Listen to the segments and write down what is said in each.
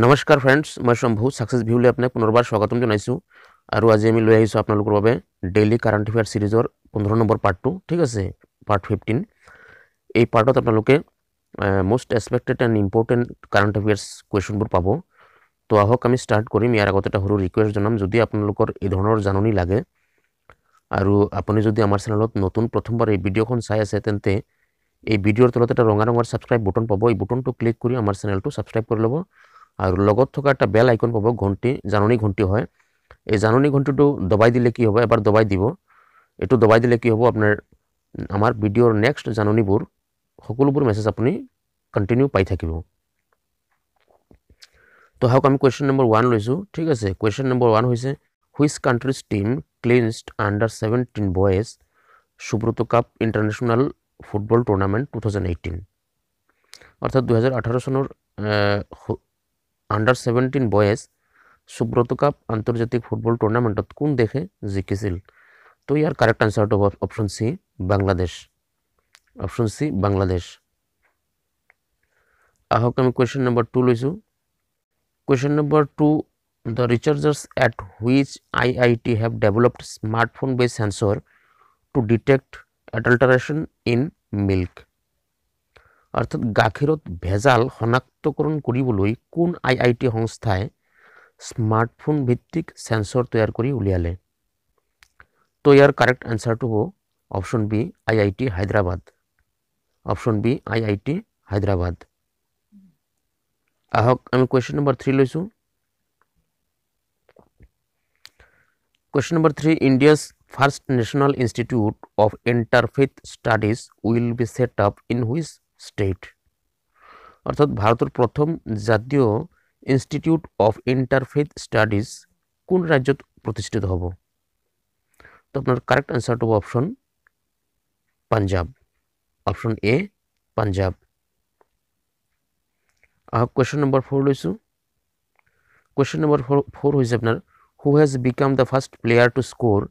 নমস্কাৰ ফ্ৰেণ্ডছ, মই শম্ভু সাকসেছ ভিউলৈ আপোনাক পুনৰবাৰ স্বাগতম জনাইছোঁ। আৰু আজি আমি লৈ আহিছোঁ আপোনালোকৰ বাবে ডেইলি কাৰেণ্ট এফেয়াৰ সিৰিজৰ 15 নম্বৰ পাৰ্টটো। ঠিক আছে, পাৰ্ট 15। এই পাৰ্টত আপোনালোকে most expected and important current affairs কুৱেশ্যনবোৰ পাব। তো আহক আমি ষ্টাৰ্ট কৰিম। ইয়াৰ আগতে এটা সৰু ৰিকুৱেষ্ট জনাম, যদি আপোনালোকৰ এই ধৰণৰ জাননী লাগে আৰু আপুনি যদি আমাৰ চেনেলত নতুন প্ৰথমবাৰ এই ভিডিঅ'খন চাই আছে, তেন্তে এই ভিডিঅ'ৰ তলত এটা ৰঙা ৰঙৰ ছাবস্ক্ৰাইব বুটন পাব। এই বুটনটো ক্লিক কৰি আমাৰ চেনেলটো ছাবস্ক্ৰাইব কৰি ল'ব আৰু লগত থকা একটা বেল আইকন পাব, ঘণ্টি, জাননী ঘণ্টি হয়। এই জাননী ঘণ্টিটো দবাই দিলে কি হ'ব, এবাৰ দবাই দিব। এইটো দবাই দিলে কি হ'ব, আপোনাৰ আমাৰ ভিডিঅ'ৰ নেক্সট জাননীবোৰ সকলোবোৰ মেছেজ আপুনি কণ্টিনিউ পাই থাকিব। তো আহক আমি কুৱেশ্যন নম্বৰ 1 লৈছোঁ। ঠিক আছে, কুৱেশ্যন নম্বৰ 1 হৈছে which countries team clinched under boys Subroto cup international football tournament 2018। অৰ্থাৎ 2018 চনৰ আণ্ডাৰ-17 বয়েজ সুব্ৰত কাপ আন্তৰ্জাতিক ফুটবল টুৰ্ণামেণ্টত কোন দেশে জিকিছিল? তো ইয়াৰ কাৰেক্ট আনচাৰটো হ'ব option C, Bangladesh. Option C, Bangladesh. আহক আমি কুৱেশ্যন নম্বৰ 2 লৈছোঁ। Question number 2, the researchers at which IIT have developed smartphone based sensor to detect adulteration in milk। অৰ্থাৎ গাখীৰত ভেজাল শনাক্তকৰণ কৰিবলৈ কোন IIT সংস্থাই স্মাৰ্টফোন ভিত্তিক সেন্সৰ তৈয়াৰ কৰি উলিয়ালে? তো ইয়াৰ কাৰেক্ট আনচাৰটো হ'ব option B, IIT Hyderabad. Option B, IIT Hyderabad. আহক আমি কুৱেশ্যন নম্বৰ 3 লৈছোঁ। Question number 3, India's first national institute of interfaith studies will be set up in which state? অৰ্থাৎ ভাৰতৰ প্ৰথম জাতীয় ইনষ্টিটিউট অফ ইণ্টাৰফেথ ষ্টাডিজ কোন ৰাজ্যত প্ৰতিষ্ঠিত হ'ব? তো আপোনাৰ কাৰেক্ট আনচাৰটো হ'ব option Punjab. Option A, Punjab. আহক কুৱেশ্যন নম্বৰ 4 লৈছোঁ। কুৱেশ্যন নম্বৰ 4 হৈছে আপোনাৰ who has become the first player to score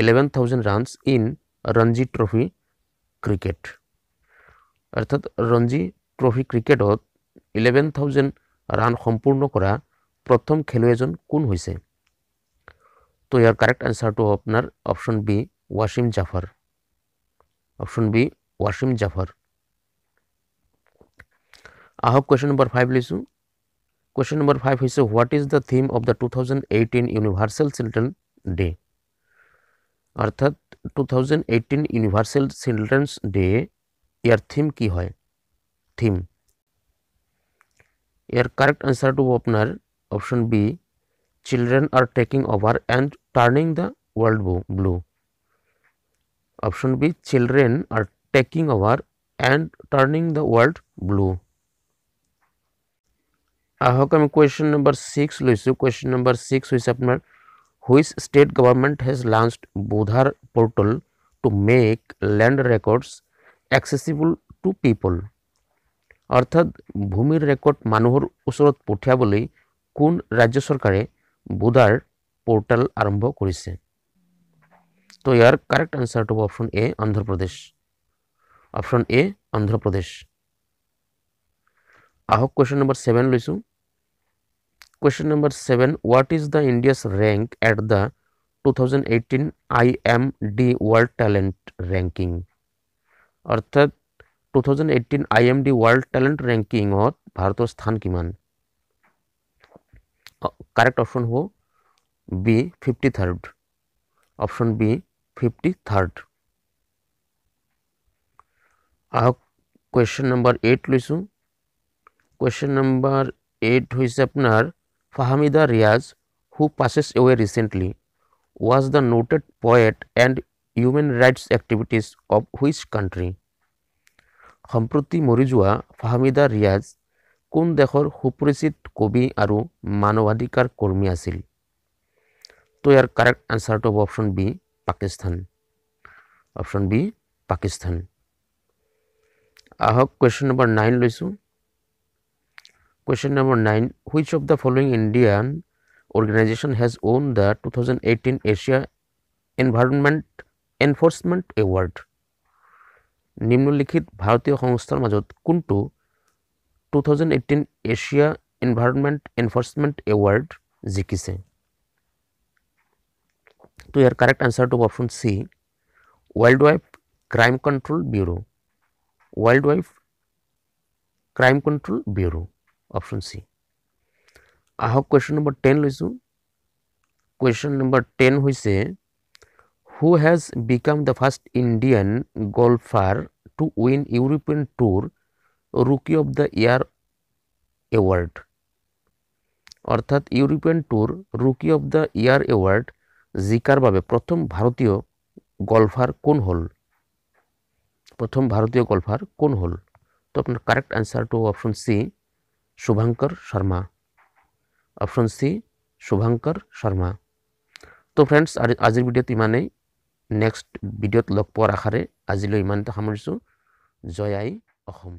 11,000 runs in Ranji trophy cricket. অৰ্থাৎ ৰঞ্জি ট্ৰফি ক্ৰিকেটত 11,000 ৰান সম্পূৰ্ণ কৰা প্ৰথম খেলুৱৈজন কোন হৈছে? তো ইয়াৰ কাৰেক্ট আনচাৰটো আপোনাৰ option B, Wasim Jafar. Option B, Wasim Jafar. আহক কুৱেশ্যন নম্বৰ 5 লৈছোঁ। কুৱেশ্যন নম্বৰ 5 হৈছে what is the theme of the 2018 universal children day? অৰ্থাৎ 2018 ইউনিভাৰ্চেল চিলড্ৰেনছ ডে, ইয়াৰ থিম কি হয়? থিম। ইয়াৰ কাৰেক্ট আনচাৰটো হ'ব আপোনাৰ option B, children are taking over and turning the world blue. Option B, children are taking over and turning the world blue. আহক আমি কুৱেশ্যন নম্বৰ 6 লৈছোঁ। কুৱেশ্যন নম্বৰ 6 হৈছে আপোনাৰ which state government has launched Bhudhaar portal to make land records accessible to people. অৰ্থাৎ ভূমিৰ record মানুহৰ ওচৰত পঠিয়াবলৈ কোন ৰাজ্য চৰকাৰে বোধাৰ পৰ্টেল আৰম্ভ কৰিছে? তো ইয়াৰ কাৰেক্ট আনচাৰটো হ'ব option A, Andhra Pradesh. Option A, Andhra Pradesh. আহক কুৱেশ্যন নম্বৰ 7 লৈছোঁ। Question number 7, what is the India's rank at the 2018 IMD world talent ranking? অৰ্থাৎ 2018 IMD ৱৰ্ল্ড টেলেণ্ট ৰেংকিঙত ভাৰতৰ স্থান কিমান? কাৰেক্ট অপশ্যন হ'ব B, 53rd। Option B, 53rd। আহক কুৱেশ্যন নম্বৰ 8 লৈছোঁ। কুৱেশ্যন নম্বৰ 8 হৈছে আপোনাৰ ফাহমিদা ৰিয়াজ হু passes away recently was the noted poet and human rights activities of which country? সম্প্ৰতি মৰি যোৱা ফাহমিদা ৰিয়াজ কোন দেশৰ সুপৰিচিত কবি আৰু মানৱাধিকাৰ কৰ্মী আছিল? তো ইয়াৰ কাৰেক্ট আনচাৰটো হ'ব option B, Pakistan. Option B, Pakistan. আহক কুৱেশ্যন নম্বৰ 9 লৈছোঁ। Question number 9, which of the following Indian organization has won the 2018 Asia Environment Enforcement Award? নিম্নলিখিত ভাৰতীয় সংস্থাৰ মাজত কোনটো 2018 এছিয়া এনভাইৰনমেণ্ট এনফৰ্চমেণ্ট এৱাৰ্ড জিকিছে? তো ইয়াৰ কাৰেক্ট আনচাৰটো option C, wildlife crime control bureau. Wildlife crime control bureau, option C. আহক কুৱেশ্যন নম্বৰ 10 লৈছোঁ। কুৱেশ্যন নম্বৰ 10 হৈছে, who has become the first Indian golfer to win European tour rookie of the year award? অৰ্থাৎ European tour rookie of the year award জিকাৰ বাবে প্ৰথম ভাৰতীয় golfer কোন হ'ল? প্ৰথম ভাৰতীয় গল্ফাৰ কোন হ'ল? তো আপোনাৰ কাৰেক্ট আনচাৰটো option C, Shubhankar Sharma. Option C, Shubhankar Sharma. তো ফ্ৰেণ্ডছ, আজিৰ ভিডিঅ'ত ইমানেই। নেক্সট ভিডিঅ'ত লগ পোৱাৰ আশাৰে আজিলৈ ইমানতে সামৰিছোঁ। জয় আই অসম।